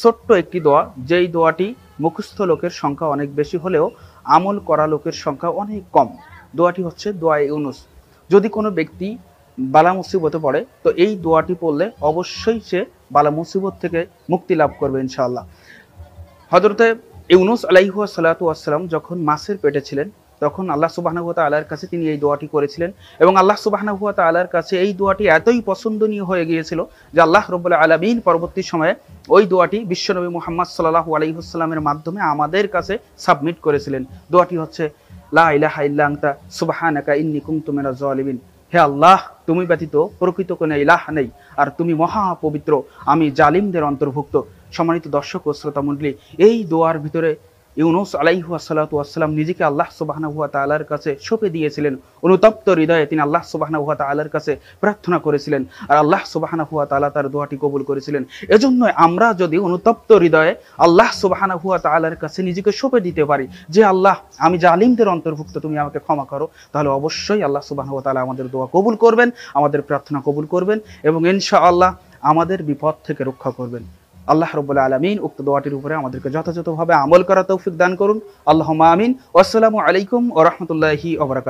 ছোট্ট একটি দোয়া, যেই দোয়াটি মুখস্থ লোকের সংখ্যা অনেক বেশি হলেও আমল করা লোকের সংখ্যা অনেক কম। দোয়াটি হচ্ছে দোয়া ইউনুস। যদি কোনো ব্যক্তি বালা মুসিবতে পড়ে তো এই দোয়াটি পড়লে অবশ্যই সে বালা মুসিবত থেকে মুক্তি লাভ করবে ইনশাআল্লাহ। হযরতে ইউনুস আলাইহিস সালাতু ওয়াস সালাম যখন মাছের পেটে ছিলেন তখন আল্লাহ সুবহানাহু ওয়া তাআলার কাছে তিনি এই দোয়াটি করেছিলেন এবং আল্লাহ সুবহানাহু ওয়া তাআলার কাছে এই দোয়াটি এতই পছন্দনীয় হয়ে গিয়েছিল যে আল্লাহ রাব্বুল আলামিন পরবর্তী সময়ে ওই দোয়াটি বিশ্বনবী মুহাম্মদ সাল্লাল্লাহু আলাইহি ওয়াসাল্লামের মাধ্যমে আমাদের কাছে সাবমিট করেছিলেন। দোয়াটি হচ্ছে লা ইলাহা ইল্লা আনতা সুবহানাকা ইন্নী কুনতু মিনাজ জালিমিন। হে আল্লাহ, তুমি ব্যতীত প্রকৃত কোনো ইলাহ নেই, আর তুমি মহা পবিত্র, আমি জালিমদের অন্তর্ভুক্ত। সম্মানিত দর্শক ও শ্রোতা মণ্ডলী, এই দোয়ার ভিতরে ইউনুস আলাইহিস সালাতু ওয়াস সালাম নিজেকে আল্লাহ সুবহানাহু ওয়া তাআলার কাছে সঁপে দিয়েছিলেন। অনুতপ্ত হৃদয়ে তিনি আল্লাহ সুবহানাহু ওয়া তাআলার কাছে প্রার্থনা করেছিলেন, আর আল্লাহ সুবহানাহু ওয়া তাআলা তার দোয়াটি কবুল করেছিলেন। এজন্য আমরা যদি অনুতপ্ত হৃদয়ে আল্লাহ সুবহানাহু ওয়া তাআলার কাছে নিজেকে সঁপে দিতে পারি যে আল্লাহ, আমি জালিমদের অন্তর্ভুক্ত, তুমি আমাকে ক্ষমা করো, তাহলে অবশ্যই আল্লাহ সুবহানাহু ওয়া তাআলা আমাদের দোয়া কবুল করবেন, আমাদের প্রার্থনা কবুল করবেন এবং ইনশাআল্লাহ আমাদের বিপদ থেকে রক্ষা করবেন। আল্লাহ রাব্বুল আলামিন উক্ত দোয়াটির উপরে আমাদেরকে যথাযথভাবে আমল করার তৌফিক দান করুন। আল্লাহুম্মা আমিন। ওয়াসসালামু আলাইকুম ওয়া রাহমাতুল্লাহি ওয়া বারাকাতুহু।